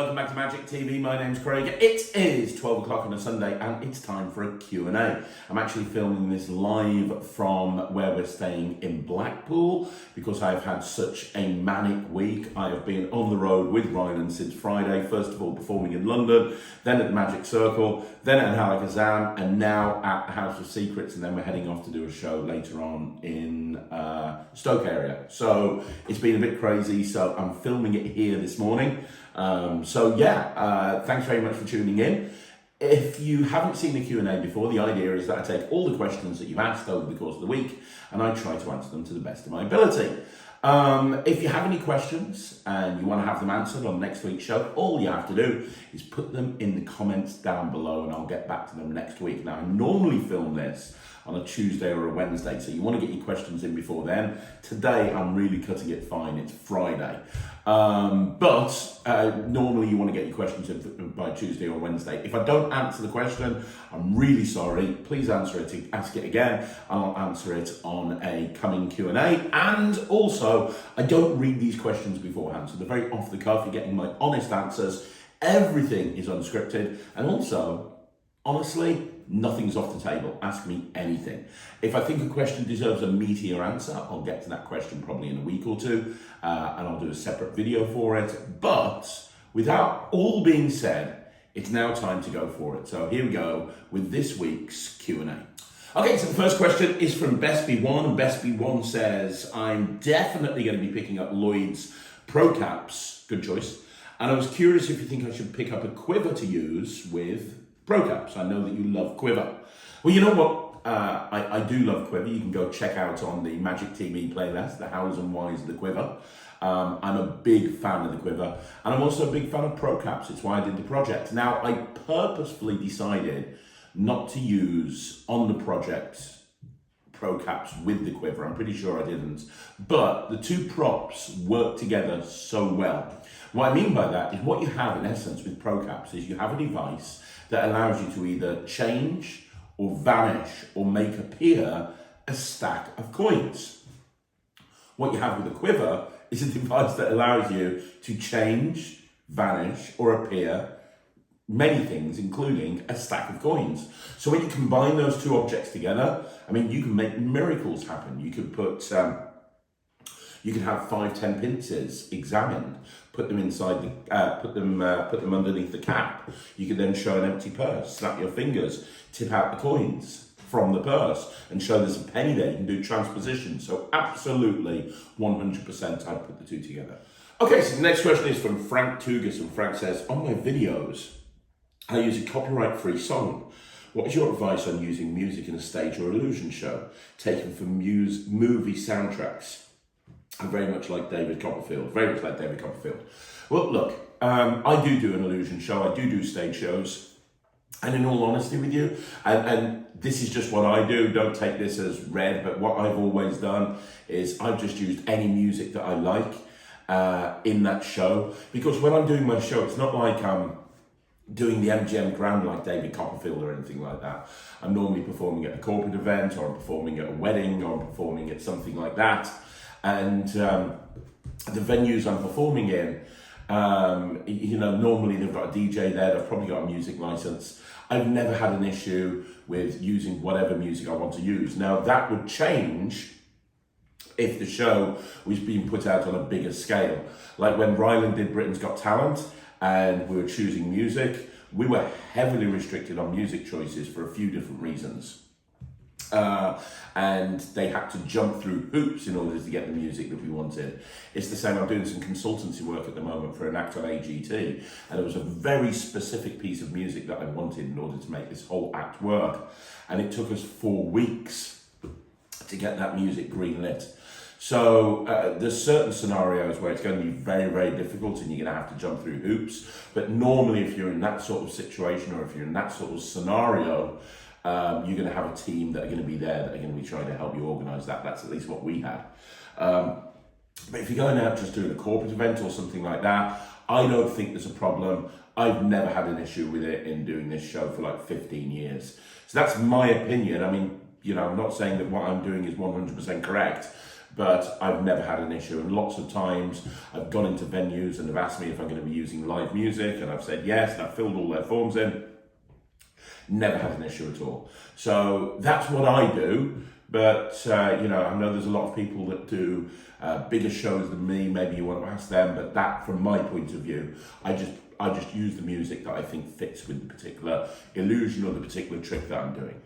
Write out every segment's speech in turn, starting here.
welcome back to Magic TV. My name's Craig. It is 12 o'clock on a Sunday and it's time for a Q&A. I'm actually filming this live from where we're staying in Blackpool because I've had such a manic week. I have been on the road with Ryland since Friday, first of all performing in London, then at the Magic Circle, then at Alakazam, and now at the House of Secrets, and then we're heading off to do a show later on in Stoke area. So it's been a bit crazy, so I'm filming it here this morning. Thanks very much for tuning in. If you haven't seen the Q&A before, the idea is that I take all the questions that you've asked over the course of the week and I try to answer them to the best of my ability. If you have any questions and you want to have them answered on next week's show, all you have to do is put them in the comments down below and I'll get back to them next week. Now, I normally film this on a Tuesday or a Wednesday, so you want to get your questions in before then. Today, I'm really cutting it fine. It's Friday. Normally you want to get your questions in by Tuesday or Wednesday. If I don't answer the question, I'm really sorry. Please ask it again. I'll answer it on a coming Q&A. And also, I don't read these questions beforehand, so they're very off the cuff. You're getting my honest answers. Everything is unscripted. And also, honestly, nothing's off the table. Ask me anything. If I think a question deserves a meatier answer, I'll get to that question probably in a week or two, and I'll do a separate video for it. But without all being said, it's now time to go for it. So here we go with this week's Q&A. Okay, so the first question is from Bestby1, and Bestby1 says, I'm definitely going to be picking up Lloyd's Procaps, good choice, and I was curious if you think I should pick up a Quiver to use with Procaps. I know that you love Quiver. Well, you know what? I do love Quiver. You can go check out on the Magic TV playlist, the hows and whys of the Quiver. I'm a big fan of the Quiver, and I'm also a big fan of Procaps. It's why I did the project. Now, I purposefully decided not to use on the project Procaps with the Quiver. I'm pretty sure I didn't. But the two props work together so well. What I mean by that is what you have in essence with Procaps is you have a device that allows you to either change or vanish or make appear a stack of coins. What you have with a Quiver is a device that allows you to change, vanish, or appear many things, including a stack of coins. So when you combine those two objects together, I mean, you can make miracles happen. You could put, you could have 5-10 pincers examined, put them inside the, put them underneath the cap. You could then show an empty purse, snap your fingers, tip out the coins from the purse and show there's a penny there. You can do transposition. So absolutely 100% I'd put the two together. Okay, so the next question is from Frank Tugas, and Frank says, on my videos, I use a copyright-free song. What is your advice on using music in a stage or illusion show taken from movie soundtracks? I very much like David Copperfield, Well, look, I do an illusion show, I do stage shows, and in all honesty with you, and this is just what I do, don't take this as read, but what I've always done is I've just used any music that I like in that show, because when I'm doing my show, it's not like I'm doing the MGM Grand like David Copperfield or anything like that. I'm normally performing at a corporate event, or I'm performing at a wedding, or I'm performing at something like that. And the venues I'm performing in, normally they've got a DJ there, they've probably got a music license. I've never had an issue with using whatever music I want to use. Now, that would change if the show was being put out on a bigger scale. Like when Ryland did Britain's Got Talent and we were choosing music, we were heavily restricted on music choices for a few different reasons. And they had to jump through hoops in order to get the music that we wanted. It's the same, I'm doing some consultancy work at the moment for an act on AGT, and it was a very specific piece of music that I wanted in order to make this whole act work. And it took us 4 weeks to get that music greenlit. So there's certain scenarios where it's going to be very, very difficult and you're going to have to jump through hoops. But normally if you're in that sort of situation, or if you're in that sort of scenario, you're going to have a team that are going to be there, that are going to be trying to help you organise that. That's at least what we had. But if you're going out just doing a corporate event or something like that, I don't think there's a problem. I've never had an issue with it in doing this show for like 15 years. So that's my opinion. I mean, I'm not saying that what I'm doing is 100% correct, but I've never had an issue. And lots of times I've gone into venues and they've asked me if I'm going to be using live music, and I've said yes, and I've filled all their forms in. Never had an issue at all. So that's what I do. But, I know there's a lot of people that do bigger shows than me. Maybe you want to ask them, but that, from my point of view, I just use the music that I think fits with the particular illusion or the particular trick that I'm doing.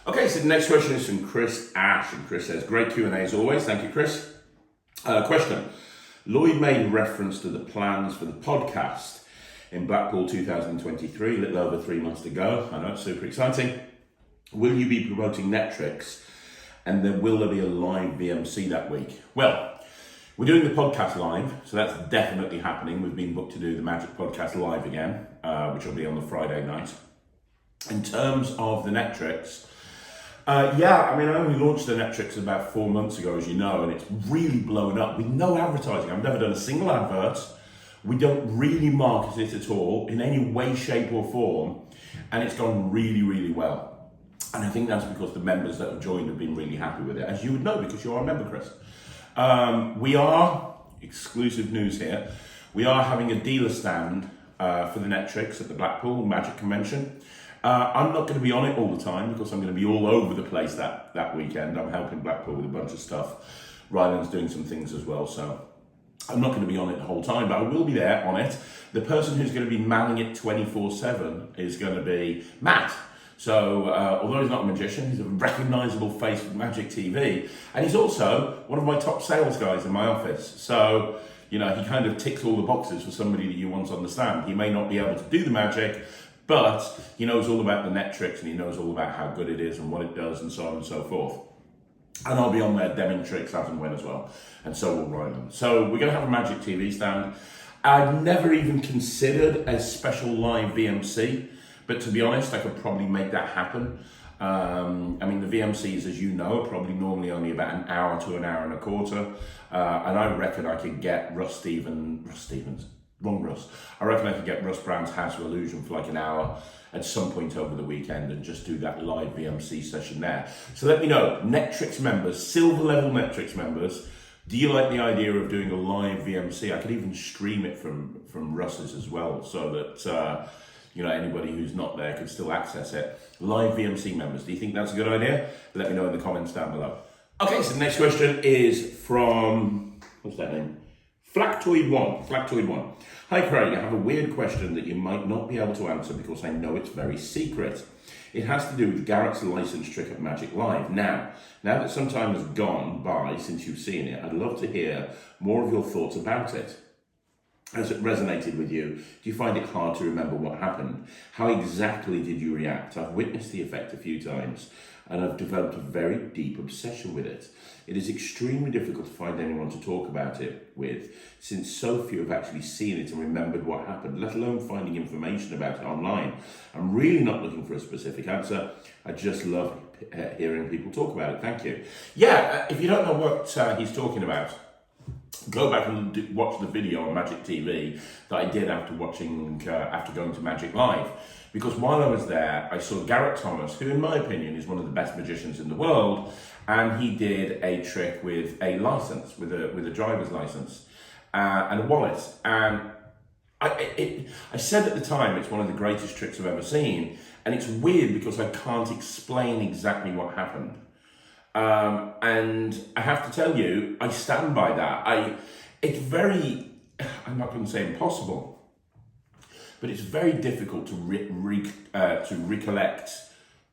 Okay, so the next question is from Chris Ash, and Chris says, great Q&A as always. Thank you, Chris. Question. Lloyd made reference to the plans for the podcast in Blackpool 2023, a little over 3 months to go. I know, it's super exciting. Will you be promoting Netrix? And then will there be a live VMC that week? Well, we're doing the podcast live, so that's definitely happening. We've been booked to do the Magic podcast live again, which will be on the Friday night. In terms of the Netrix, I only launched the Netrix about 4 months ago, as you know, and it's really blown up with no advertising. I've never done a single advert. We don't really market it at all in any way, shape or form, and it's gone really, really well. And I think that's because the members that have joined have been really happy with it, as you would know because you're a member, Chris. We are, exclusive news here, we are having a dealer stand for the Netrix at the Blackpool Magic Convention. I'm not going to be on it all the time because I'm going to be all over the place that weekend. I'm helping Blackpool with a bunch of stuff. Ryland's doing some things as well, so I'm not going to be on it the whole time, but I will be there on it. The person who's going to be manning it 24/7 is going to be Matt. So, although he's not a magician, he's a recognisable face with Magic TV, and he's also one of my top sales guys in my office. So, he kind of ticks all the boxes for somebody that you want to understand. He may not be able to do the magic, but he knows all about the Netrix, and he knows all about how good it is and what it does and so on and so forth. And I'll be on there demoing tricks as and when as well, and so will Ryland. So we're going to have a Magic TV stand. I've never even considered a special live VMC, but to be honest, I could probably make that happen. The VMCs, as you know, are probably normally only about an hour to an hour and a quarter, and I reckon I could get Russ Brown's House of Illusion for like an hour at some point over the weekend and just do that live VMC session there. So let me know, Netrix members, silver level Netrix members, do you like the idea of doing a live VMC? I could even stream it from Russ's as well, so that anybody who's not there can still access it. Live VMC members, do you think that's a good idea? Let me know in the comments down below. Okay, so the next question is from, what's that name? Flactoid1. Hi Craig, I have a weird question that you might not be able to answer because I know it's very secret. It has to do with Garrett's licensed trick at Magic Live. Now that some time has gone by since you've seen it, I'd love to hear more of your thoughts about it. Has it resonated with you? Do you find it hard to remember what happened? How exactly did you react? I've witnessed the effect a few times and I've developed a very deep obsession with it. It is extremely difficult to find anyone to talk about it with, since so few have actually seen it and remembered what happened, let alone finding information about it online. I'm really not looking for a specific answer. I just love hearing people talk about it. Thank you. Yeah, if you don't know what he's talking about, go back and watch the video on Magic TV that I did after going to Magic Live. Because while I was there, I saw Garrett Thomas, who in my opinion is one of the best magicians in the world, and he did a trick with a license, with a driver's license and a wallet. And I said at the time it's one of the greatest tricks I've ever seen, and it's weird because I can't explain exactly what happened. And I have to tell you, I stand by that. It's very, I'm not going to say impossible, but it's very difficult to recollect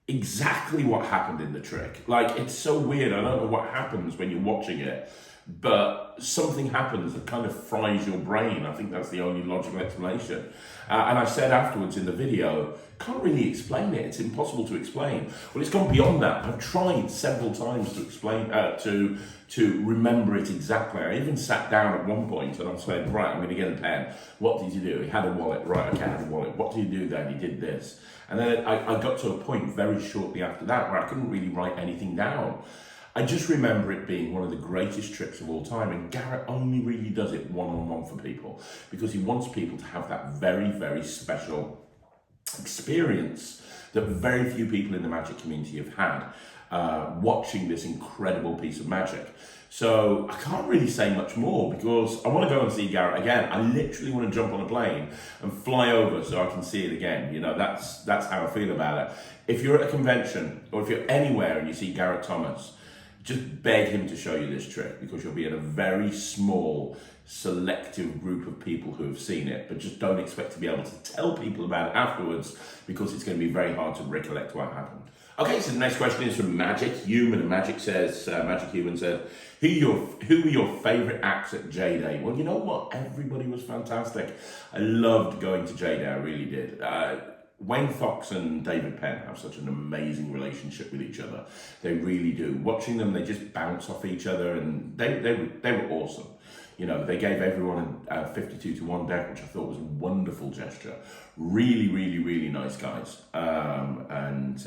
exactly what happened in the trick. Like, it's so weird. I don't know what happens when you're watching it, but something happens that kind of fries your brain. I think that's the only logical explanation. And I said afterwards in the video, can't really explain it. It's impossible to explain. Well, it's gone beyond that. I've tried several times to explain, to remember it exactly. I even sat down at one point and I said, right, I'm going to get a pen. What did you do? He had a wallet. Right, okay, I had a wallet. What did you do then? He did this. And then I got to a point very shortly after that where I couldn't really write anything down. I just remember it being one of the greatest tricks of all time, and Garrett only really does it one-on-one for people because he wants people to have that very, very special experience that very few people in the magic community have had. watching this incredible piece of magic. So I can't really say much more because I want to go and see Garrett again. I literally want to jump on a plane and fly over so I can see it again. You know, that's how I feel about it. If you're at a convention or if you're anywhere and you see Garrett Thomas, just beg him to show you this trick because you'll be in a very small, selective group of people who have seen it, but just don't expect to be able to tell people about it afterwards because it's going to be very hard to recollect what happened. Okay, so the next question is from Magic Human, and Magic Human says, who were your favourite acts at J-Day? Well, you know what? Everybody was fantastic. I loved going to J-Day, I really did. Wayne Fox and David Penn have such an amazing relationship with each other. They really do. Watching them, they just bounce off each other, and they were awesome. You know, they gave everyone a 52-to-1 deck, which I thought was a wonderful gesture. Really, really, really nice guys, and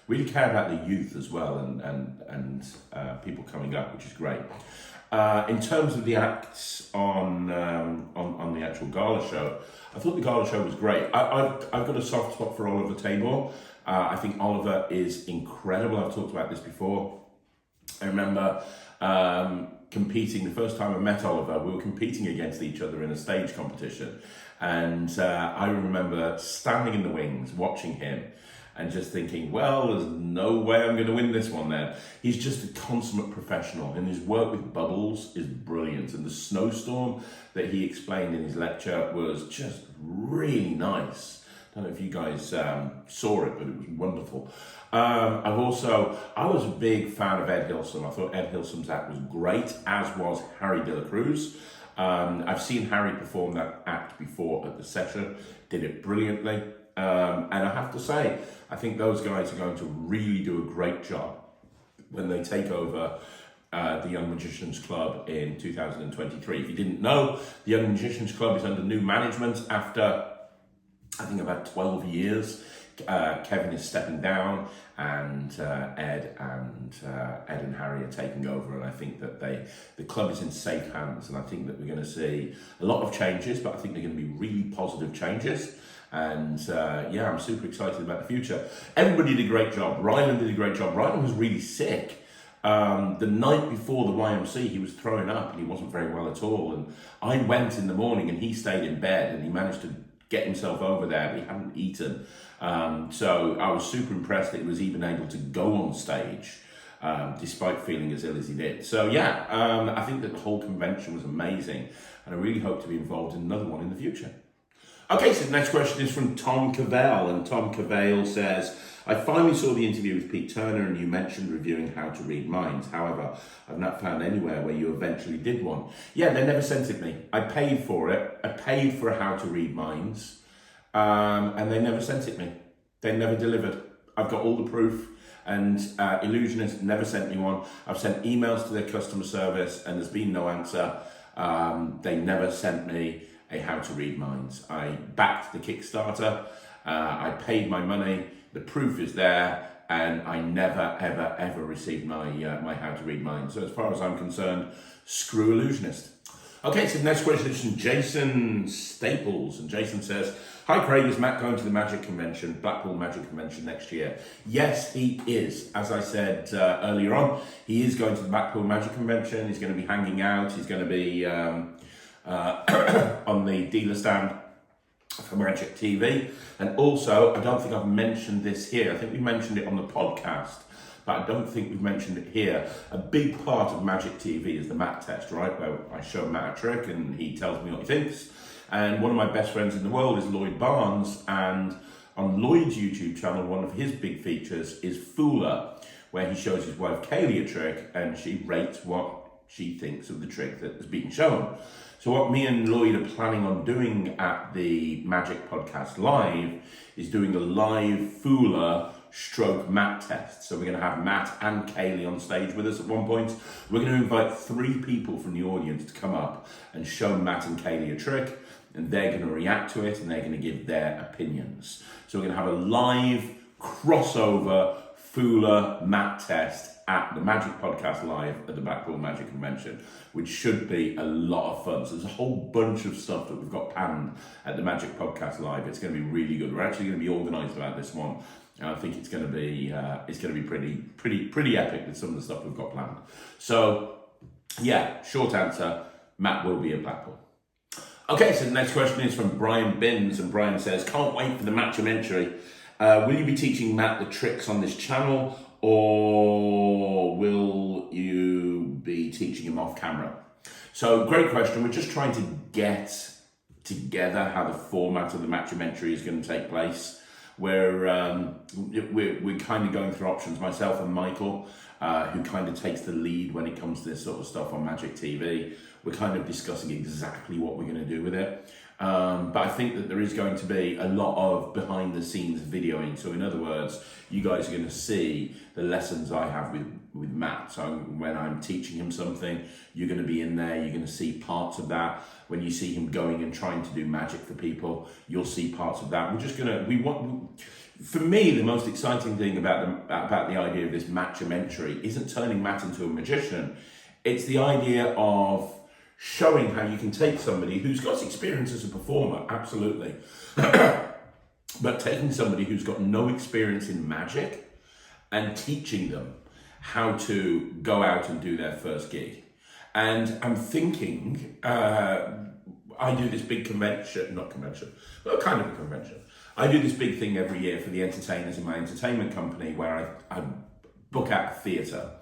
really care about the youth as well, and people coming up, which is great. In terms of the acts on the actual gala show, I thought the gala show was great. I've got a soft spot for Oliver Tabor. I think Oliver is incredible. I've talked about this before. I remember competing, the first time I met Oliver, we were competing against each other in a stage competition. And I remember standing in the wings, watching him, and just thinking, well, there's no way I'm going to win this one then. He's just a consummate professional, and his work with bubbles is brilliant. And the snowstorm that he explained in his lecture was just really nice. I don't know if you guys saw it, but it was wonderful. I was a big fan of Ed Hilsom. I thought Ed Hilsom's act was great, as was Harry De La Cruz. I've seen Harry perform that act before at the session, did it brilliantly. And I have to say, I think those guys are going to really do a great job when they take over the Young Magicians Club in 2023. If you didn't know, the Young Magicians Club is under new management after, I think, about 12 years. Kevin is stepping down, and Ed and Harry are taking over, and I think that the club is in safe hands, and I think that we're going to see a lot of changes, but I think they're going to be really positive changes. And I'm super excited about the future. Everybody did a great job. Ryland did a great job. Ryland was really sick. The night before the YMC, he was throwing up and he wasn't very well at all. And I went in the morning and he stayed in bed and he managed to get himself over there, but he hadn't eaten. So I was super impressed that he was even able to go on stage despite feeling as ill as he did. So I think that the whole convention was amazing, and I really hope to be involved in another one in the future. Okay, so the next question is from Tom Cavell, and Tom Cavell says, I finally saw the interview with Pete Turner and you mentioned reviewing How to Read Minds. However, I've not found anywhere where you eventually did one. Yeah, they never sent it me. I paid for it. I paid for How to Read Minds, and they never sent it me. They never delivered. I've got all the proof, and Illusionist never sent me one. I've sent emails to their customer service and there's been no answer. They never sent me a How to Read Minds. I backed the Kickstarter, I paid my money, the proof is there, and I never, ever, ever received my How to Read Minds. So as far as I'm concerned, screw Illusionist. Okay, so the next question is from Jason Staples, and Jason says, hi Craig, is Matt going to the Magic Convention, Blackpool Magic Convention next year? Yes, he is. As I said earlier on, he is going to the Blackpool Magic Convention. He's going to be hanging out. He's going to be on the dealer stand for Magic TV. And also, I don't think I've mentioned this here. I think we mentioned it on the podcast, but I don't think we've mentioned it here. A big part of Magic TV is the Matt test, right? Where I show Matt a trick and he tells me what he thinks. And one of my best friends in the world is Lloyd Barnes, and on Lloyd's YouTube channel, one of his big features is Fooler, where he shows his wife Kaylee a trick and she rates what she thinks of the trick that has been shown. So what me and Lloyd are planning on doing at the Magic Podcast Live is doing a live Fooler stroke Matt test. So we're going to have Matt and Kaylee on stage with us at one point. We're going to invite 3 people from the audience to come up and show Matt and Kaylee a trick, and they're going to react to it and they're going to give their opinions. So we're going to have a live crossover Fooler Matt test at the Magic Podcast Live at the Blackpool Magic Convention, which should be a lot of fun. So there's a whole bunch of stuff that we've got planned at the Magic Podcast Live. It's going to be really good. We're actually going to be organised about this one, And I think it's going to be pretty epic with some of the stuff we've got planned. So yeah, short answer, Matt will be at Blackpool. Okay, so the next question is from Brian Binns, and Brian says, can't wait for the Mattumentary. Will you be teaching Matt the tricks on this channel, or will you be teaching him off camera? So great question. We're just trying to get together how the format of the Mattumentary is going to take place. We're kind of going through options, myself and Michael, who kind of takes the lead when it comes to this sort of stuff on Magic TV. We're kind of discussing exactly what we're going to do with it. But I think that there is going to be a lot of behind the scenes videoing. So in other words, you guys are going to see the lessons I have with Matt. So when I'm teaching him something, you're going to be in there, you're going to see parts of that. When you see him going and trying to do magic for people, you'll see parts of that. For me, the most exciting thing about the idea of this Mattumentary isn't turning Matt into a magician. It's the idea of showing how you can take somebody who's got experience as a performer, absolutely, but taking somebody who's got no experience in magic and teaching them how to go out and do their first gig. And I'm thinking, I do this big convention, kind of a convention. I do this big thing every year for the entertainers in my entertainment company where I book out a theatre,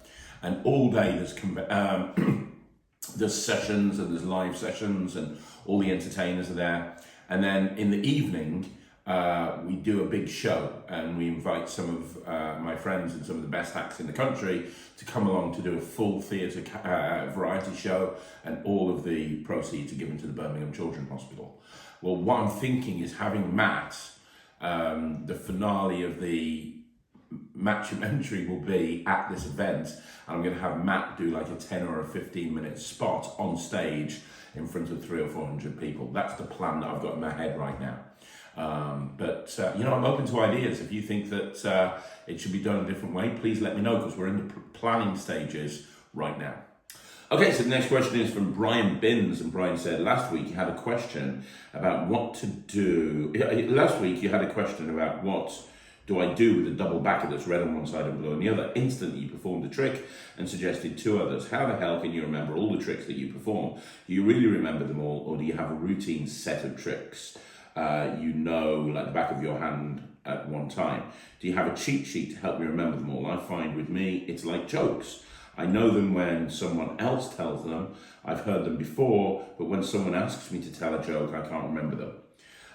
and all day there's sessions and there's live sessions and all the entertainers are there. And then in the evening, we do a big show and we invite some of my friends and some of the best acts in the country to come along to do a full theatre variety show, and all of the proceeds are given to the Birmingham Children's Hospital. Well, what I'm thinking is having Matt, the finale of the Mattumentary will be at this event, and I'm going to have Matt do like a 10 or a 15-minute spot on stage in front of 300 or 400 people. That's the plan that I've got in my head right now. But I'm open to ideas. If you think that it should be done a different way, please let me know, because we're in the planning stages right now. Okay, so the next question is from Brian Binns, and Brian said, last week you had a question about what to do. Last week you had a question about what do I do with a double backer that's red on one side and blue on the other. Instantly you performed a trick and suggested 2 others. How the hell can you remember all the tricks that you perform? Do you really remember them all, or do you have a routine set of tricks like the back of your hand at one time? Do you have a cheat sheet to help me remember them all? I find with me, it's like jokes. I know them when someone else tells them. I've heard them before, but when someone asks me to tell a joke, I can't remember them.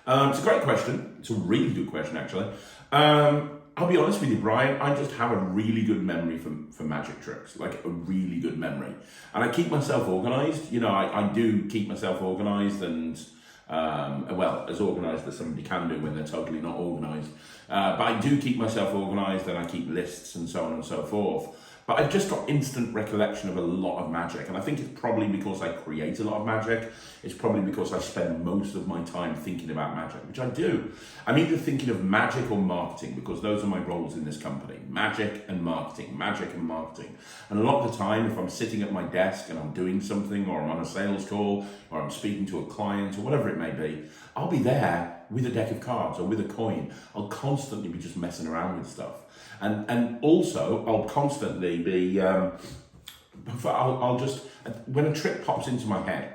It's a great question. It's a really good question, actually. I'll be honest with you, Brian, I just have a really good memory for magic tricks, like a really good memory. And I keep myself organised. I do keep myself organised, and as organised as somebody can do when they're totally not organised. But I do keep myself organised, and I keep lists and so on and so forth. But I've just got instant recollection of a lot of magic, and I think it's probably because I create a lot of magic. It's probably because I spend most of my time thinking about magic, which I do. I'm either thinking of magic or marketing, because those are my roles in this company. Magic and marketing, magic and marketing. And a lot of the time, if I'm sitting at my desk and I'm doing something, or I'm on a sales call, or I'm speaking to a client, or whatever it may be, I'll be there with a deck of cards or with a coin. I'll constantly be just messing around with stuff. And also, I'll constantly be, I'll just, when a trick pops into my head,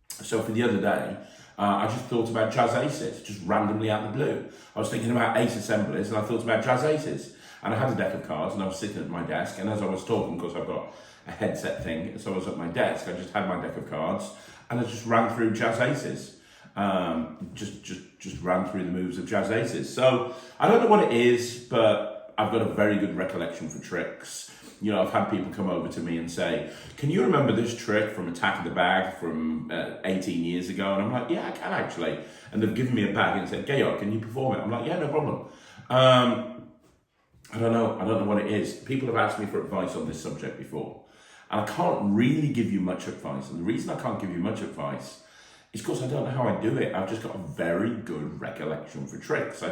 so for the other day, I just thought about jazz aces, just randomly out of the blue. I was thinking about ace assemblies, and I thought about jazz aces. And I had a deck of cards, and I was sitting at my desk, and as I was talking, because I've got a headset thing, so I was at my desk, I just had my deck of cards, and I just ran through jazz aces. Just ran through the moves of jazz aces. So I don't know what it is, but I've got a very good recollection for tricks. I've had people come over to me and say, can you remember this trick from Attack of the Bag from 18 years ago? And I'm like, yeah, I can actually. And they've given me a bag and said, Garrett, can you perform it? I'm like, yeah, no problem. I don't know what it is. People have asked me for advice on this subject before, and I can't really give you much advice. And the reason I can't give you much advice is because I don't know how I do it. I've just got a very good recollection for tricks.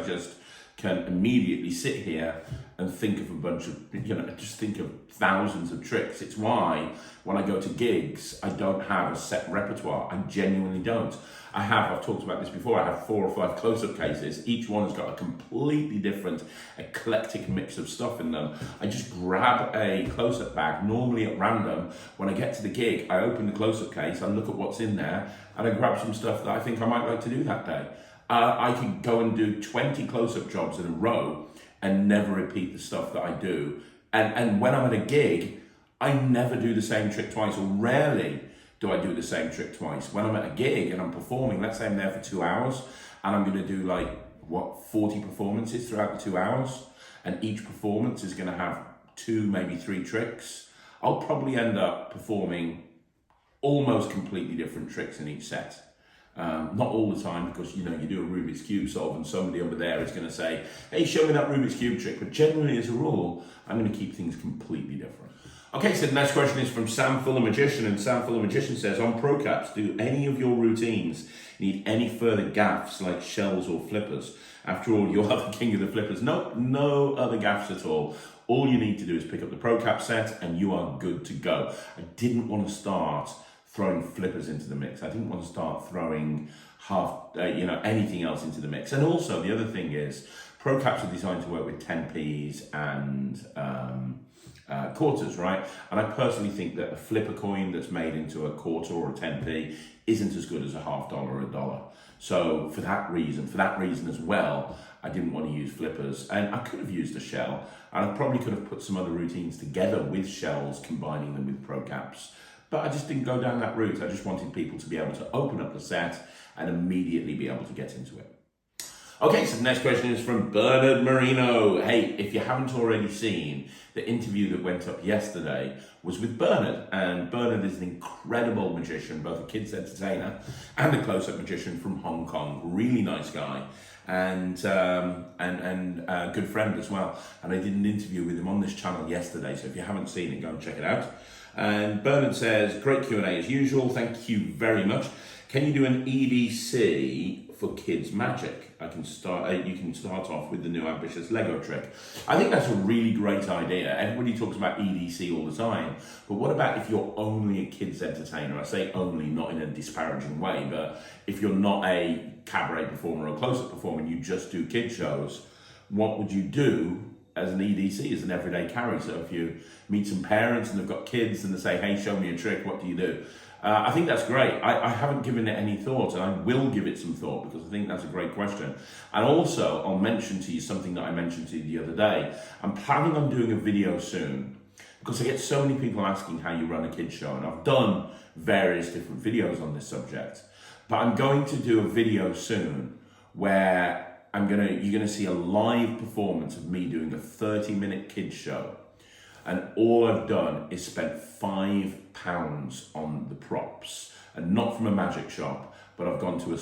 can immediately sit here and think of a bunch of, just think of thousands of tricks. It's why when I go to gigs, I don't have a set repertoire. I genuinely don't. I've talked about this before, I have 4 or 5 close-up cases. Each one has got a completely different, eclectic mix of stuff in them. I just grab a close-up bag, normally at random. When I get to the gig, I open the close-up case, I look at what's in there, and I grab some stuff that I think I might like to do that day. I could go and do 20 close-up jobs in a row and never repeat the stuff that I do. And when I'm at a gig, I never do the same trick twice, or rarely do I do the same trick twice. When I'm at a gig and I'm performing, let's say I'm there for 2 hours, and I'm gonna do 40 performances throughout the 2 hours, and each performance is gonna have 2, maybe 3 tricks, I'll probably end up performing almost completely different tricks in each set. Not all the time, because you do a Rubik's Cube solve and somebody over there is going to say, hey, show me that Rubik's Cube trick. But generally, as a rule, I'm going to keep things completely different. Okay, so the next question is from Sam Fuller Magician, and Sam Fuller Magician says, on Procaps, do any of your routines need any further gaffs like shells or flippers? After all, you are the king of the flippers. No other gaffs at all. All you need to do is pick up the Procap set and you are good to go. I didn't want to start throwing flippers into the mix. I didn't want to start throwing anything else into the mix. And also the other thing is, Procaps are designed to work with 10p's and quarters, right? And I personally think that a flipper coin that's made into a quarter or a 10p isn't as good as a $50 or a $1. So for that reason as well, I didn't want to use flippers. And I could have used a shell, and I probably could have put some other routines together with shells, combining them with Procaps. But I just didn't go down that route. I just wanted people to be able to open up the set and immediately be able to get into it. Okay, so the next question is from Bernard Marino. Hey, if you haven't already seen, the interview that went up yesterday was with Bernard. And Bernard is an incredible magician, both a kids entertainer and a close-up magician from Hong Kong. Really nice guy. And a good friend as well. And I did an interview with him on this channel yesterday. So if you haven't seen it, go and check it out. And Bernard says, great Q&A as usual. Thank you very much. Can you do an EDC for Kids Magic? You can start off with the new ambitious Lego trick. I think that's a really great idea. Everybody talks about EDC all the time, but what about if you're only a kids entertainer? I say only, not in a disparaging way, but if you're not a cabaret performer or close-up performer and you just do kid shows, what would you do as an EDC, as an everyday carry? So if you meet some parents and they've got kids and they say, hey, show me a trick, what do you do? I think that's great. I haven't given it any thought, and I will give it some thought, because I think that's a great question. And also, I'll mention to you something that I mentioned to you the other day. I'm planning on doing a video soon, because I get so many people asking how you run a kids show, and I've done various different videos on this subject. But I'm going to do a video soon where you're gonna see a live performance of me doing a 30-minute kids show. And all I've done is spent £5 on the props, and not from a magic shop, but I've gone to a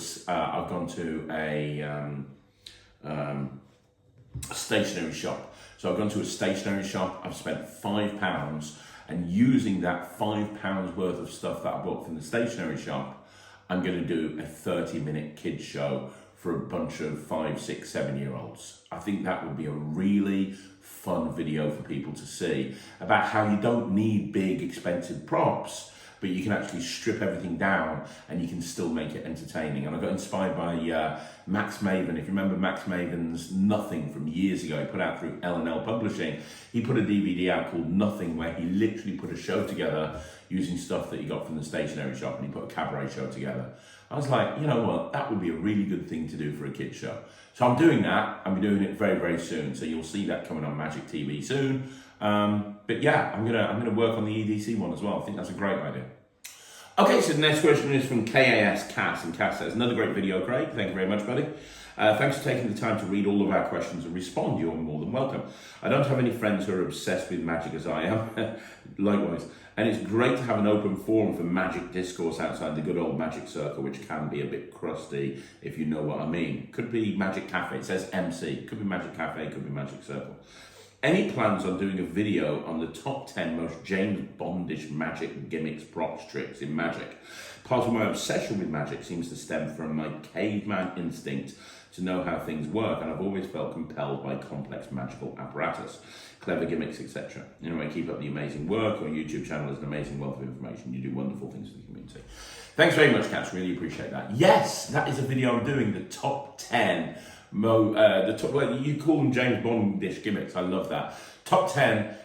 stationery shop. So I've gone to a stationery shop, I've spent £5, and using that £5 worth of stuff that I bought from the stationery shop, I'm going to do a 30-minute kids show for a bunch of 5, 6, 7-year-olds. I think that would be a really fun video for people to see, about how you don't need big expensive props, but you can actually strip everything down and you can still make it entertaining. And I got inspired by Max Maven. If you remember Max Maven's Nothing from years ago, he put out through L&L Publishing, he put a DVD out called Nothing, where he literally put a show together using stuff that he got from the stationery shop, and he put a cabaret show together. I was like, you know what, that would be a really good thing to do for a kid's show. So I'm doing that, and we're doing it very, very soon. So you'll see that coming on Magic TV soon. But yeah, I'm gonna work on the EDC one as well. I think that's a great idea. Okay, so the next question is from KAS Cass, and Cass says, another great video, Craig. Thank you very much, buddy. Thanks for taking the time to read all of our questions and respond. You're more than welcome. I don't have any friends who are obsessed with magic as I am. Likewise. And it's great to have an open forum for magic discourse outside the good old magic circle, which can be a bit crusty, if you know what I mean. Could be Magic Cafe. It says MC. Could be Magic Cafe, could be Magic Circle. Any plans on doing a video on the top 10 most James Bondish magic gimmicks, props, tricks in magic? Part of my obsession with magic seems to stem from my caveman instinct to know how things work, and I've always felt compelled by complex magical apparatus, clever gimmicks, etc. Anyway, keep up the amazing work. Your YouTube channel is an amazing wealth of information. You do wonderful things for the community. Thanks very much, Gaffs. Really appreciate that. Yes, that is a video I'm doing, the top 10 like you call them James Bondish gimmicks. I love that. Top 10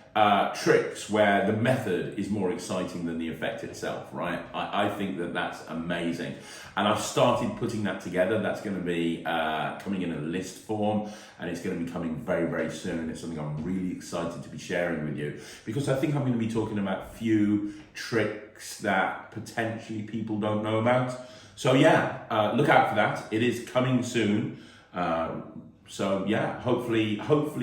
tricks where the method is more exciting than the effect itself, right? I think that that's amazing. And I've started putting that together. That's going to be coming in a list form, and it's going to be coming very, very soon. It's something I'm really excited to be sharing with you, because I think I'm going to be talking about few tricks that potentially people don't know about. So yeah, look out for that. It is coming soon. So yeah, hopefully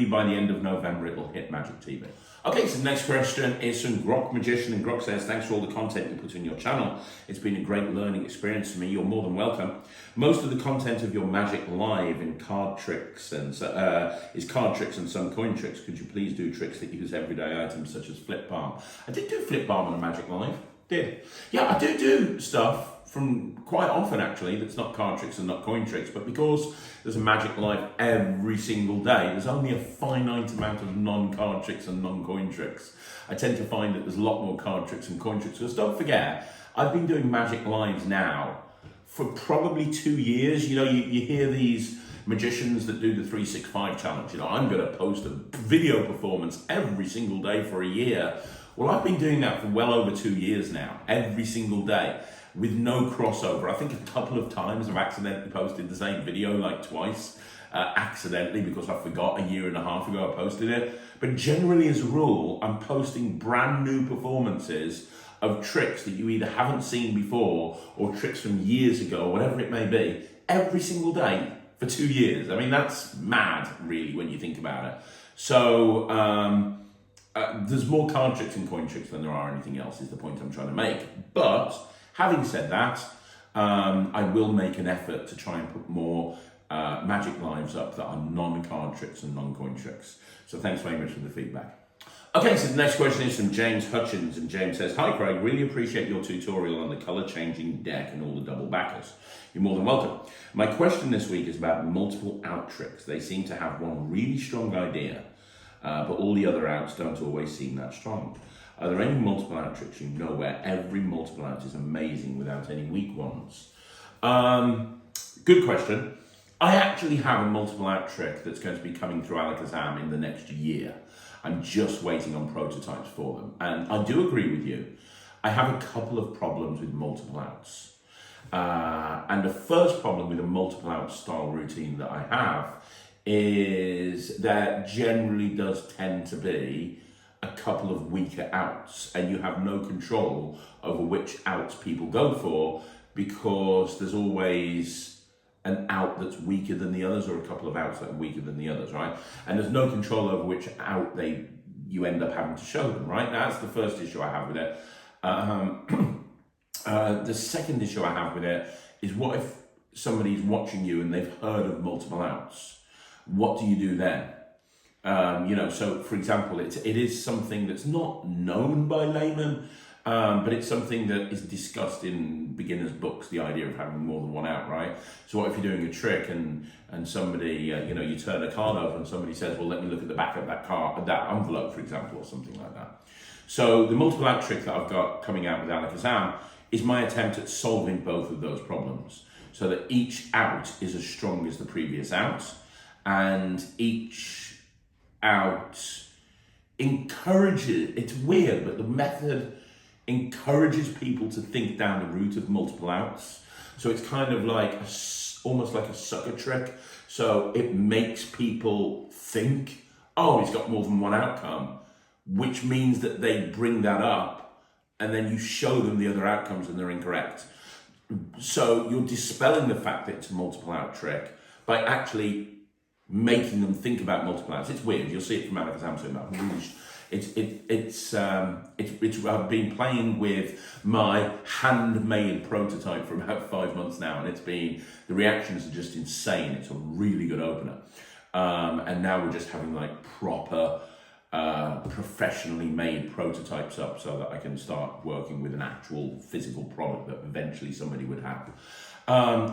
by the end of November it will hit Magic TV. Okay, so the next question is from Grok Magician, and Grok says, thanks for all the content you put on your channel. It's been a great learning experience for me. You're more than welcome. Most of the content of your Magic Live in card tricks and is card tricks and some coin tricks. Could you please do tricks that use everyday items such as flip palm? I did do flip palm on a Magic Live. Did. Yeah, I do stuff from quite often actually that's not card tricks and not coin tricks, but because there's a Magic Live every single day, there's only a finite amount of non-card tricks and non-coin tricks. I tend to find that there's a lot more card tricks and coin tricks, because don't forget, I've been doing Magic Lives now for probably 2 years. You know, you hear these magicians that do the 365 challenge, you know, I'm gonna post a video performance every single day for a year. Well, I've been doing that for well over 2 years now, every single day, with no crossover. I think a couple of times I've accidentally posted the same video, like twice, accidentally, because I forgot a year and a half ago I posted it. But generally, as a rule, I'm posting brand new performances of tricks that you either haven't seen before or tricks from years ago, whatever it may be, every single day for 2 years. I mean, that's mad, really, when you think about it. So, there's more card tricks and coin tricks than there are anything else, is the point I'm trying to make. But having said that, I will make an effort to try and put more Magic Lives up that are non-card tricks and non-coin tricks. So thanks very much for the feedback. Okay, so the next question is from James Hutchins, and James says, hi Craig, really appreciate your tutorial on the colour changing deck and all the double backers. You're more than welcome. My question this week is about multiple out tricks. They seem to have one really strong idea, but all the other outs don't always seem that strong. Are there any multiple out tricks you know where every multiple out is amazing without any weak ones? Good question. I actually have a multiple out trick that's going to be coming through Alakazam in the next year. I'm just waiting on prototypes for them. And I do agree with you. I have a couple of problems with multiple outs. And the first problem with a multiple out style routine that I have is that generally does tend to be a couple of weaker outs, and you have no control over which outs people go for, because there's always an out that's weaker than the others, or a couple of outs that are weaker than the others, right? And there's no control over which out you end up having to show them, right? That's the first issue I have with it. The second issue I have with it is, what if somebody's watching you and they've heard of multiple outs? What do you do then? You know, so for example, it is something that's not known by laymen, but it's something that is discussed in beginners' books, the idea of having more than one out, right? So what if you're doing a trick and somebody, you know, you turn a card over and somebody says, well, let me look at the back of that card, that envelope, for example, or something like that. So the multiple out trick that I've got coming out with Alakazam is my attempt at solving both of those problems, so that each out is as strong as the previous out, and each out encourages, it's weird, but the method encourages people to think down the route of multiple outs. So it's kind of like almost like a sucker trick. So it makes people think, oh, he's got more than one outcome, which means that they bring that up, and then you show them the other outcomes and they're incorrect. So you're dispelling the fact that it's a multiple out trick by actually making them think about multiple outs. It's weird. You'll see it from Alakazam so much. I've been playing with my handmade prototype for about 5 months now, and the reactions are just insane. It's a really good opener. And now we're just having like proper professionally made prototypes up so that I can start working with an actual physical product that eventually somebody would have.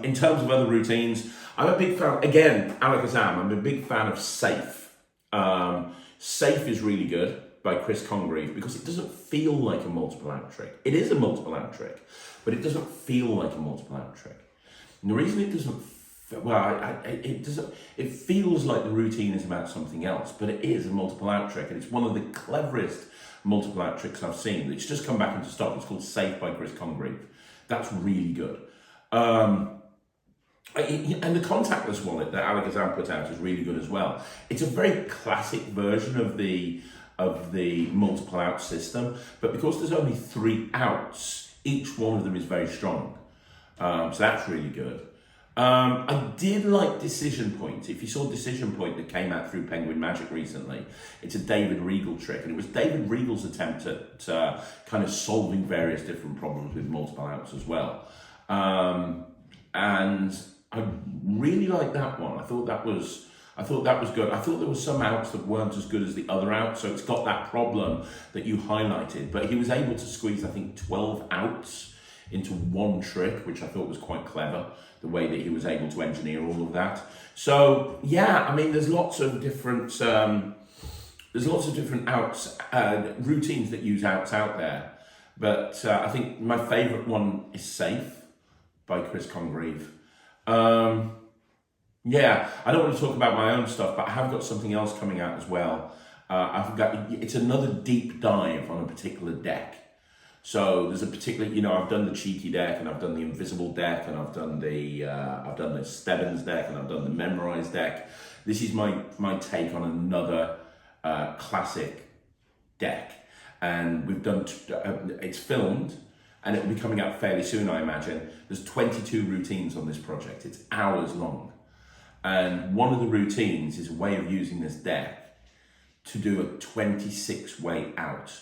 In terms of other routines, I'm a big fan, again, Alakazam, I'm a big fan of Safe. Safe is really good by Chris Congreve because it doesn't feel like a multiple out trick. It is a multiple out trick, but it doesn't feel like a multiple out trick. And the reason it doesn't, it doesn't, it feels like the routine is about something else, but it is a multiple out trick, and it's one of the cleverest multiple out tricks I've seen. It's just come back into stock. It's called Safe by Chris Congreve. That's really good. And the contactless wallet that Alakazam put out is really good as well. It's a very classic version of the multiple out system, but because there's only 3 outs, each one of them is very strong. So that's really good. I did like Decision Point. If you saw Decision Point that came out through Penguin Magic recently, it's a David Regal trick, and it was David Regal's attempt at kind of solving various different problems with multiple outs as well. And I really liked that one. I thought that was good. I thought there were some outs that weren't as good as the other outs, so it's got that problem that you highlighted. But he was able to squeeze, I think, 12 outs into one trick, which I thought was quite clever, the way that he was able to engineer all of that. So yeah, I mean, there's lots of different outs, routines that use outs out there. But I think my favourite one is Safe by Chris Congreve. Yeah, I don't want to talk about my own stuff, but I have got something else coming out as well. It's another deep dive on a particular deck. So there's a particular, I've done the cheeky deck, and I've done the invisible deck, and I've done the Stebbins deck, and I've done the memorized deck. This is my take on another classic deck, and we've done. It's filmed, and it will be coming out fairly soon, I imagine. There's 22 routines on this project. It's hours long, and one of the routines is a way of using this deck to do a 26-way out.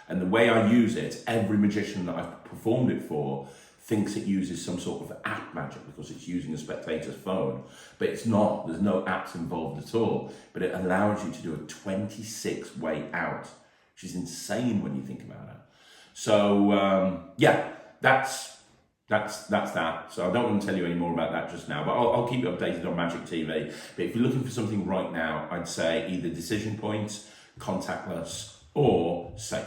And the way I use it, every magician that I've performed it for thinks it uses some sort of app magic because it's using a spectator's phone. But it's not. There's no apps involved at all. But it allows you to do a 26-way out, which is insane when you think about it. So, yeah, that's that. So I don't want to tell you any more about that just now, but I'll keep you updated on Magic TV. But if you're looking for something right now, I'd say either Decision Point, Contactless, or Safe.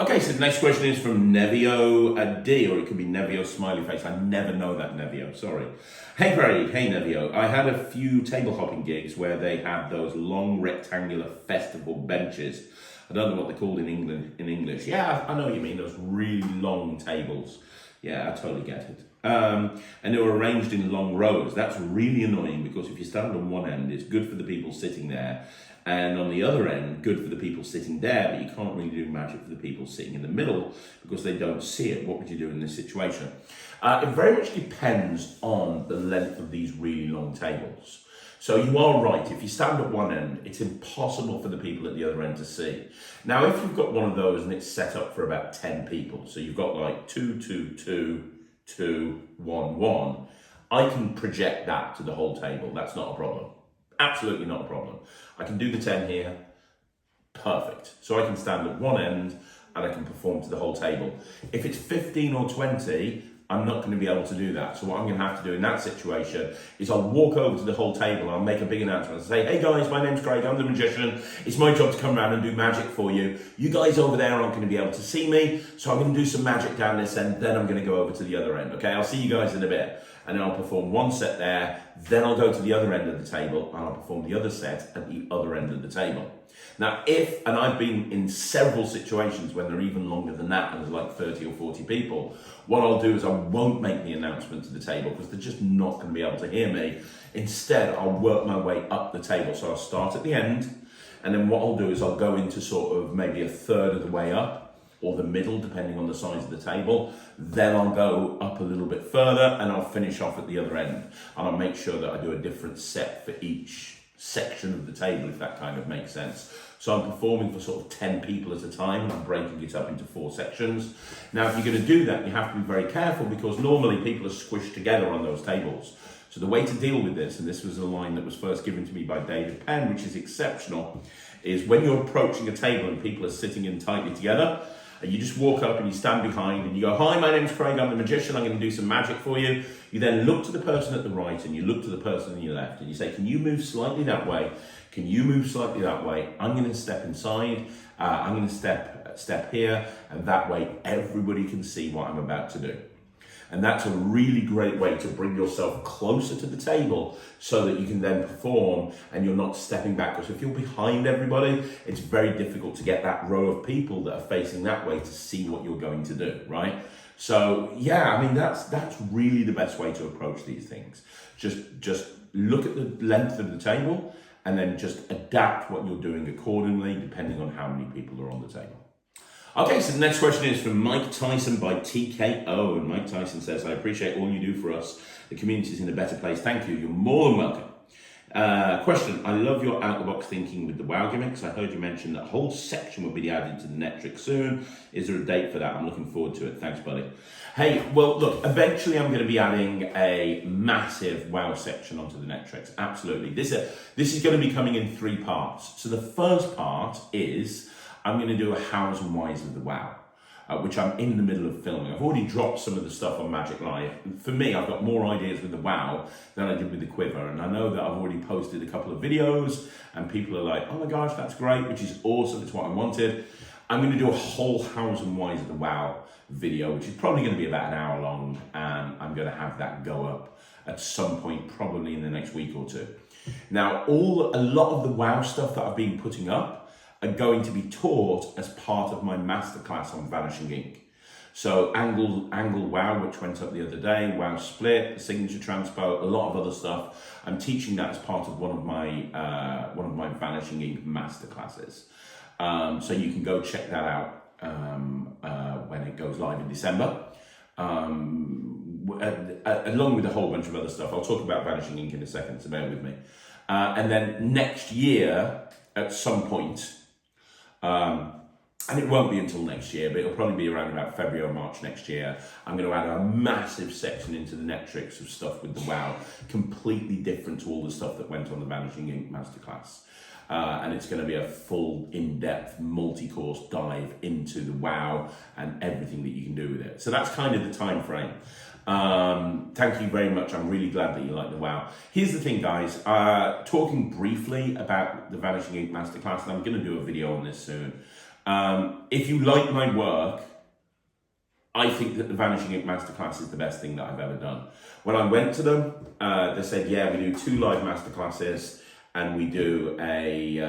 Okay, so the next question is from Nevio D, or it could be Nevio Smiley Face. I never know that Nevio, sorry. Hey Brady, hey Nevio. I had a few table hopping gigs where they had those long rectangular festival benches. I don't know what they're called in English. Yeah, I know what you mean, those really long tables. Yeah, I totally get it. And they were arranged in long rows. That's really annoying because if you stand on one end, it's good for the people sitting there. And on the other end, good for the people sitting there, but you can't really do magic for the people sitting in the middle because they don't see it. What would you do in this situation? It very much depends on the length of these really long tables. So you are right, if you stand at one end, it's impossible for the people at the other end to see. Now, if you've got one of those and it's set up for about 10 people, so you've got like 2, 2, 2, 2, 1, 1, I can project that to the whole table. That's not a problem. Absolutely not a problem. I can do the 10 here, perfect. So I can stand at one end and I can perform to the whole table. If it's 15 or 20, I'm not going to be able to do that. So what I'm going to have to do in that situation is I'll walk over to the whole table, I'll make a big announcement and say, hey guys, my name's Craig, I'm the magician. It's my job to come around and do magic for you. You guys over there aren't going to be able to see me, so I'm going to do some magic down this end, then I'm going to go over to the other end. Okay, I'll see you guys in a bit. And then I'll perform one set there, then I'll go to the other end of the table and I'll perform the other set at the other end of the table. Now, and I've been in several situations when they're even longer than that, and there's like 30 or 40 people, what I'll do is I won't make the announcement to the table because they're just not going to be able to hear me. Instead, I'll work my way up the table. So I'll start at the end, and then what I'll do is I'll go into sort of maybe a third of the way up, or the middle, depending on the size of the table. Then I'll go up a little bit further and I'll finish off at the other end. And I'll make sure that I do a different set for each section of the table, if that kind of makes sense. So I'm performing for sort of 10 people at a time, and I'm breaking it up into 4 sections. Now, if you're going to do that, you have to be very careful because normally people are squished together on those tables. So the way to deal with this, and this was a line that was first given to me by David Penn, which is exceptional, is when you're approaching a table and people are sitting in tightly together, and you just walk up and you stand behind and you go, "Hi, my name's Craig, I'm the magician, I'm going to do some magic for you." You then look to the person at the right and you look to the person on your left and you say, "Can you move slightly that way? Can you move slightly that way? I'm going to step inside, I'm going to step here," and that way everybody can see what I'm about to do. And that's a really great way to bring yourself closer to the table so that you can then perform and you're not stepping back. Because if you're behind everybody, it's very difficult to get that row of people that are facing that way to see what you're going to do, right? So yeah, I mean, that's really the best way to approach these things. Just look at the length of the table and then just adapt what you're doing accordingly, depending on how many people are on the table. Okay, so the next question is from Mike Tyson by TKO. And Mike Tyson says, "I appreciate all you do for us. The community is in a better place. Thank you. You're more than welcome." Question: I love your out-of-the-box thinking with the WoW gimmicks. I heard you mention that a whole section will be added to the Netrix soon. Is there a date for that? I'm looking forward to it. Thanks, buddy. Hey, well, look, eventually I'm going to be adding a massive WoW section onto the Netrix. Absolutely. This is going to be coming in 3 parts. So the first part is I'm going to do a hows and whys of the WoW, which I'm in the middle of filming. I've already dropped some of the stuff on Magic Live. For me, I've got more ideas with the WoW than I did with the Quiver. And I know that I've already posted a couple of videos and people are like, "Oh my gosh, that's great," which is awesome. It's what I wanted. I'm going to do a whole hows and whys of the WoW video, which is probably going to be about an hour long. And I'm going to have that go up at some point, probably in the next week or two. Now, a lot of the WoW stuff that I've been putting up are going to be taught as part of my masterclass on Vanishing Ink. So Angle WoW, which went up the other day, WoW Split, the Signature Transpo, a lot of other stuff. I'm teaching that as part of one of my Vanishing Ink masterclasses. So you can go check that out when it goes live in December. Along with a whole bunch of other stuff. I'll talk about Vanishing Ink in a second, so bear with me. And then next year, at some point, and it won't be until next year, but it'll probably be around about February or March next year, I'm going to add a massive section into the Netrix of stuff with the WoW, completely different to all the stuff that went on the Vanishing Ink masterclass. And it's going to be a full, in-depth, multi-course dive into the WoW and everything that you can do with it. So that's kind of the time frame. Thank you very much. I'm really glad that you like the WoW. Here's the thing, guys. Talking briefly about the Vanishing Ink masterclass, and I'm going to do a video on this soon. If you like my work, I think that the Vanishing Ink masterclass is the best thing that I've ever done. When I went to them, they said, "Yeah, we do 2 live masterclasses and we do a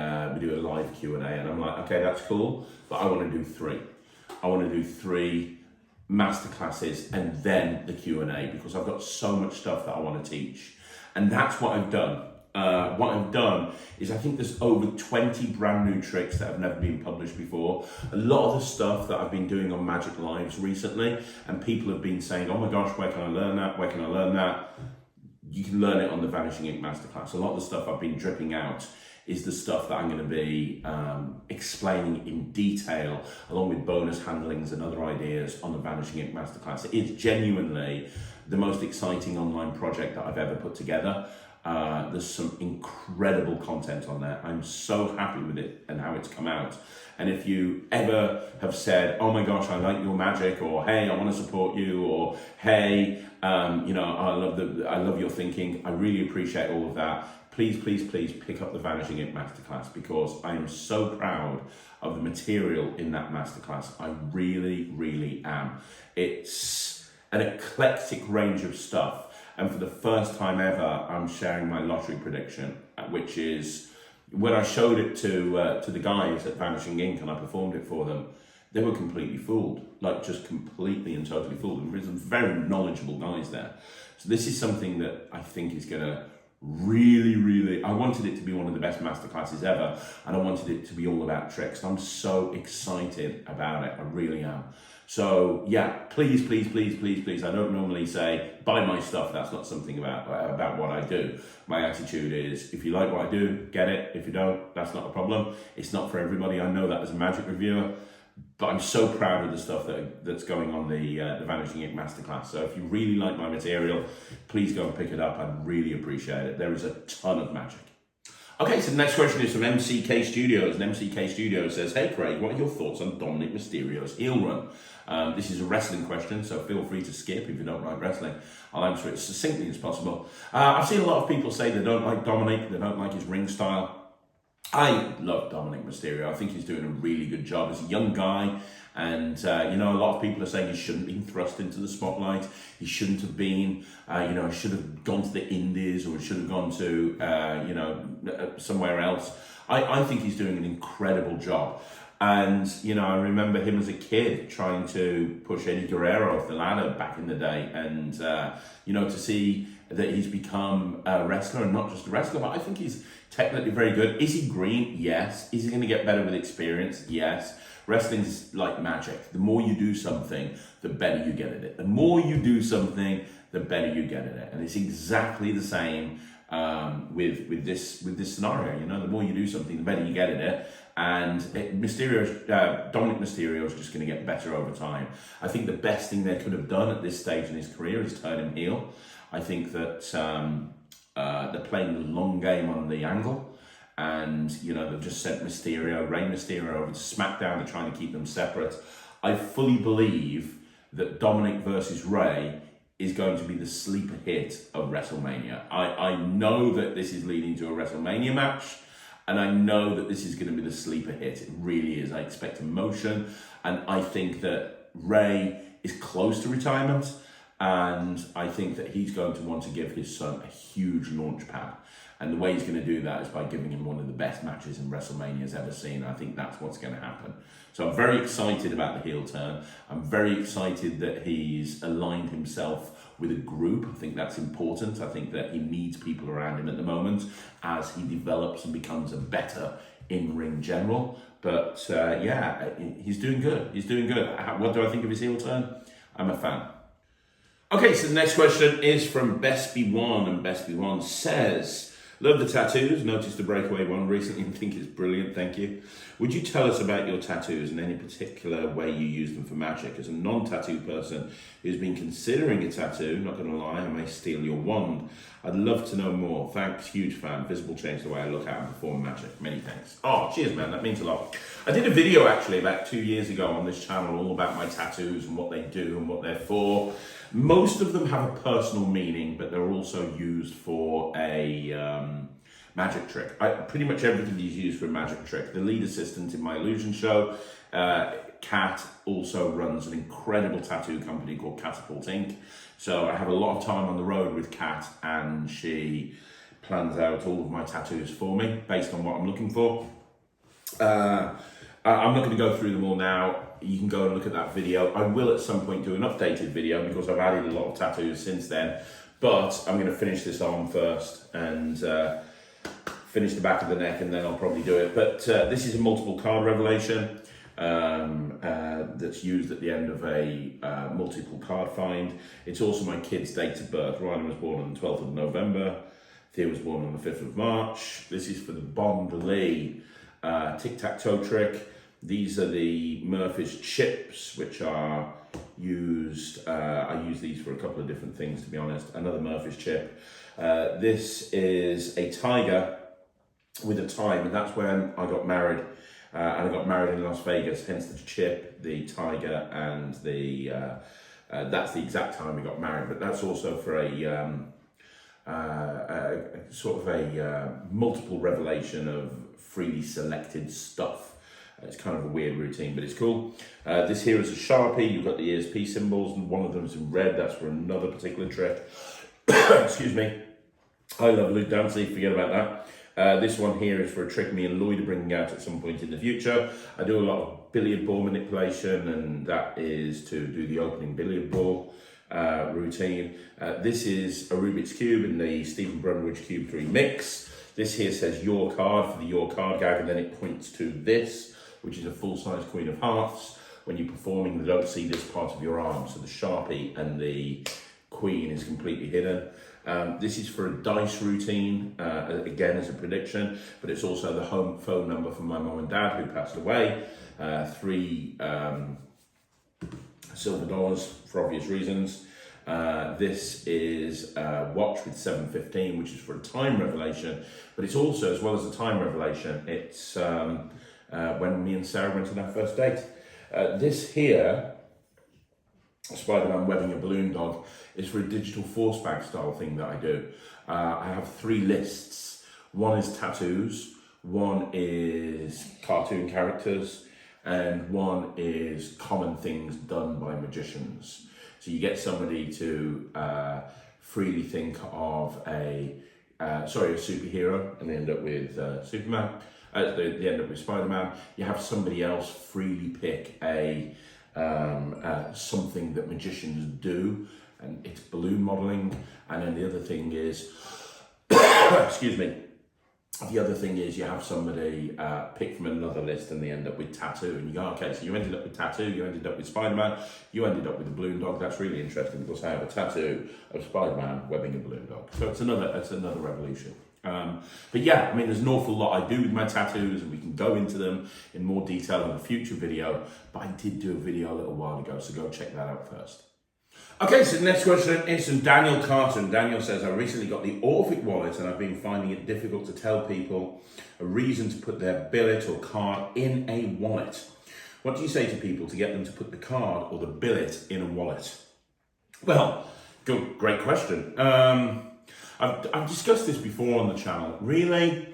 live Q&A." And I'm like, "Okay, that's cool, but I want to do 3. I want to do 3 masterclasses and then the Q&A, because I've got so much stuff that I want to teach." And that's what I've done. What I've done is I think there's over 20 brand new tricks that have never been published before. A lot of the stuff that I've been doing on Magic Lives recently, and people have been saying, "Oh my gosh, where can I learn that? Where can I learn that?" You can learn it on the Vanishing Ink masterclass. A lot of the stuff I've been dripping out is the stuff that I'm going to be explaining in detail, along with bonus handlings and other ideas on the Vanishing Ink masterclass. It's genuinely the most exciting online project that I've ever put together. There's some incredible content on there. I'm so happy with it and how it's come out. And if you ever have said, "Oh my gosh, I like your magic," or "Hey, I want to support you," or "Hey, I love your thinking," I really appreciate all of that. Please pick up the Vanishing Ink masterclass, because I am so proud of the material in that masterclass. I really am. It's an eclectic range of stuff. And for the first time ever, I'm sharing my lottery prediction, which is when I showed it to the guys at Vanishing Ink and I performed it for them, they were completely fooled, like just completely and totally fooled. There's some very knowledgeable guys there. So this is something that I think is going to really, I wanted it to be one of the best masterclasses ever, and I wanted it to be all about tricks. I'm so excited about it. I really am. So yeah, please. I don't normally say buy my stuff. That's not something about what I do. My attitude is, if you like what I do, get it. If you don't, that's not a problem. It's not for everybody. I know that as a magic reviewer. But I'm so proud of the stuff that's going on the Vanishing Ink Masterclass. So if you really like my material, please go and pick it up. I'd really appreciate it. There is a ton of magic. Okay, so the next question is from MCK Studios. And MCK Studios says, hey Craig, what are your thoughts on Dominik Mysterio's heel run? This is a wrestling question, so feel free to skip if you don't like wrestling. I'll answer it as succinctly as possible. I've seen a lot of people say they don't like Dominik, they don't like his ring style. I love Dominik Mysterio. I think he's doing a really good job as a young guy. And, a lot of people are saying he shouldn't have been thrust into the spotlight. He shouldn't have been, he should have gone to the Indies or he should have gone to, somewhere else. I think he's doing an incredible job. And, I remember him as a kid trying to push Eddie Guerrero off the ladder back in the day. And, to see that he's become a wrestler and not just a wrestler, but I think he's technically very good. Is he green? Yes. Is he going to get better with experience? Yes. Wrestling's like magic. The more you do something, the better you get at it. The more you do something, the better you get at it. And it's exactly the same with this scenario. The more you do something, the better you get at it. And Dominik Mysterio is just going to get better over time. I think the best thing they could have done at this stage in his career is turn him heel. I think that they're playing the long game on the angle. And, they've just sent Rey Mysterio over to SmackDown. They're trying to keep them separate. I fully believe that Dominik versus Rey is going to be the sleeper hit of WrestleMania. I know that this is leading to a WrestleMania match, and I know that this is going to be the sleeper hit. It really is. I expect emotion, and I think that Rey is close to retirement, and I think that he's going to want to give his son a huge launch pad. And the way he's going to do that is by giving him one of the best matches in WrestleMania's ever seen. I think that's what's going to happen. So I'm very excited about the heel turn. I'm very excited that he's aligned himself with a group. I think that's important. I think that he needs people around him at the moment as he develops and becomes a better in-ring general. But he's doing good. He's doing good. What do I think of his heel turn? I'm a fan. Okay, so the next question is from Bespy1, and Bespy1 says, love the tattoos, noticed the breakaway one recently and think it's brilliant, thank you. Would you tell us about your tattoos and any particular way you use them for magic? As a non-tattoo person who's been considering a tattoo, not going to lie, I may steal your wand. I'd love to know more. Thanks, huge fan. Visible changed the way I look at and perform magic. Many thanks. Oh, cheers, man. That means a lot. I did a video actually about 2 years ago on this channel all about my tattoos and what they do and what they're for. Most of them have a personal meaning, but they're also used for a magic trick. Pretty much everything is used for a magic trick. The lead assistant in my illusion show, Kat, also runs an incredible tattoo company called Catapult Inc. So I have a lot of time on the road with Kat, and she plans out all of my tattoos for me based on what I'm looking for. I'm not going to go through them all now. You can go and look at that video. I will at some point do an updated video because I've added a lot of tattoos since then. But I'm going to finish this arm first and finish the back of the neck, and then I'll probably do it. But this is a multiple card revelation that's used at the end of a multiple card find. It's also my kid's date of birth. Ryan was born on the 12th of November. Thea was born on the 5th of March. This is for the Bond Lee tic-tac-toe trick. These are the Murphy's chips, which are used, I use these for a couple of different things, to be honest. Another Murphy's chip. This is a tiger with a time, and that's when I got married. And I got married in Las Vegas, hence the chip, the tiger, and the that's the exact time we got married. But that's also for a sort of a multiple revelation of freely selected stuff. It's kind of a weird routine, but it's cool. This here is a Sharpie. You've got the ESP symbols, and one of them is in red. That's for another particular trick. Excuse me. I love Luke Dancy, forget about that. This one here is for a trick me and Lloyd are bringing out at some point in the future. I do a lot of billiard ball manipulation, and that is to do the opening billiard ball routine. This is a Rubik's Cube in the Stephen Brunridge Cube 3 mix. This here says your card for the your card gag, and then it points to this, which is a full-size Queen of Hearts. When you're performing, they don't see this part of your arm. So the Sharpie and the queen is completely hidden. This is for a dice routine, again as a prediction, but it's also the home phone number from my mum and dad who passed away. 3 silver dollars for obvious reasons. This is a watch with 7:15, which is for a time revelation, but it's also, as well as a time revelation, it's when me and Sarah went on our first date. This here, Spider-Man webbing a balloon dog, is for a digital force bag style thing that I do. I have 3 lists. One is tattoos, one is cartoon characters, and one is common things done by magicians. So you get somebody to freely think of a superhero, and they end up with Superman. They end up with Spider-Man. You have somebody else freely pick a something that magicians do, and it's balloon modeling. And then the other thing is, excuse me, the other thing is you have somebody pick from another list and they end up with tattoo, and you go, okay, so you ended up with tattoo, you ended up with Spider-Man, you ended up with a balloon dog. That's really interesting because I have a tattoo of Spider-Man webbing a balloon dog. So it's another revolution. But yeah, I mean, there's an awful lot I do with my tattoos, and we can go into them in more detail in a future video, but I did do a video a little while ago, so go check that out first. Okay, so the next question is from Daniel Carton. Daniel says, I recently got the Orphic wallet and I've been finding it difficult to tell people a reason to put their billet or card in a wallet. What do you say to people to get them to put the card or the billet in a wallet? Well, great question. I've discussed this before on the channel. Really,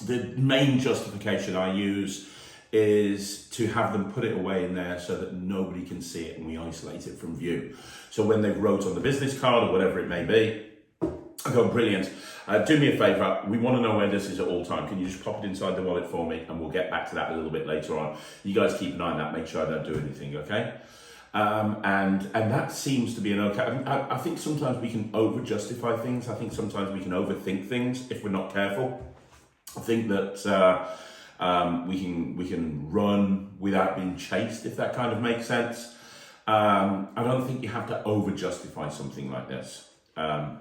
the main justification I use is to have them put it away in there so that nobody can see it and we isolate it from view. So when they wrote on the business card or whatever it may be, I go, brilliant. Do me a favour, we want to know where this is at all time. Can you just pop it inside the wallet for me? And we'll get back to that a little bit later on. You guys keep an eye on that, make sure I don't do anything, okay? And that seems to be an okay. I think sometimes we can over justify things. I think sometimes we can overthink things if we're not careful. I think that we can run without being chased, if that kind of makes sense. I don't think you have to over justify something like this. I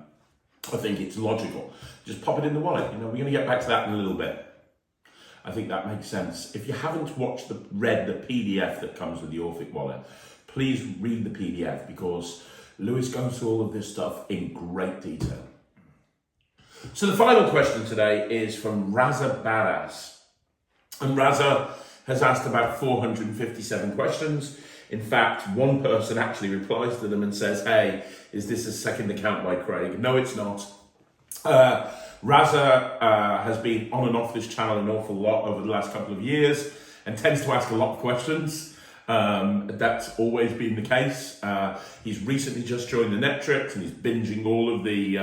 think it's logical. Just pop it in the wallet. You know, we're going to get back to that in a little bit. I think that makes sense. If you haven't read the PDF that comes with the Orphic wallet, please read the PDF because Lewis goes through all of this stuff in great detail. So the final question today is from Raza Barras. And Raza has asked about 457 questions. In fact, one person actually replies to them and says, hey, is this a second account by Craig? No, it's not. Raza has been on and off this channel an awful lot over the last couple of years and tends to ask a lot of questions. That's always been the case. He's recently just joined the Netrix and he's binging all of the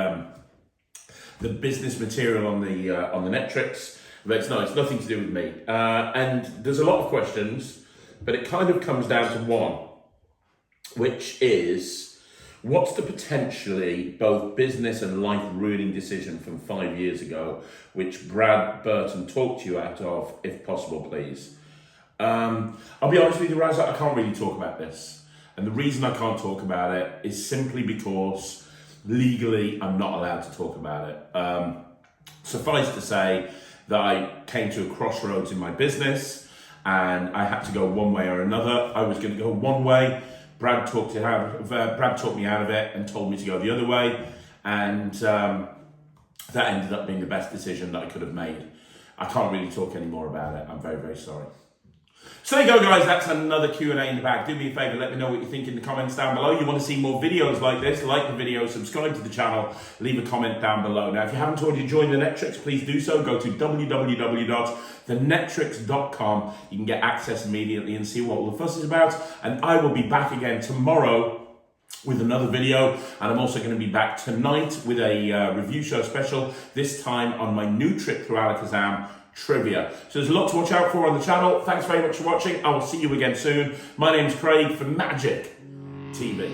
business material on the Netrix. But it's nothing to do with me. And there's a lot of questions, but it kind of comes down to one, which is, what's the potentially both business and life ruining decision from 5 years ago, which Brad Burton talked to you out of, if possible, please? I'll be honest with you, Raz, I can't really talk about this. And the reason I can't talk about it is simply because legally I'm not allowed to talk about it. Suffice to say that I came to a crossroads in my business and I had to go one way or another. I was going to go one way. Brad talked me out of it and told me to go the other way. And that ended up being the best decision that I could have made. I can't really talk any more about it. I'm very, very sorry. So there you go, guys. That's another Q&A in the bag. Do me a favour, let me know what you think in the comments down below. You want to see more videos like this, like the video, subscribe to the channel, leave a comment down below. Now, if you haven't already joined the Netrix, please do so. Go to www.thenetrix.com. You can get access immediately and see what all the fuss is about. And I will be back again tomorrow with another video. And I'm also going to be back tonight with a review show special, this time on my new trip through Alakazam, trivia. So there's a lot to watch out for on the channel. Thanks very much for watching. I will see you again soon. My name's Craig for Magic TV.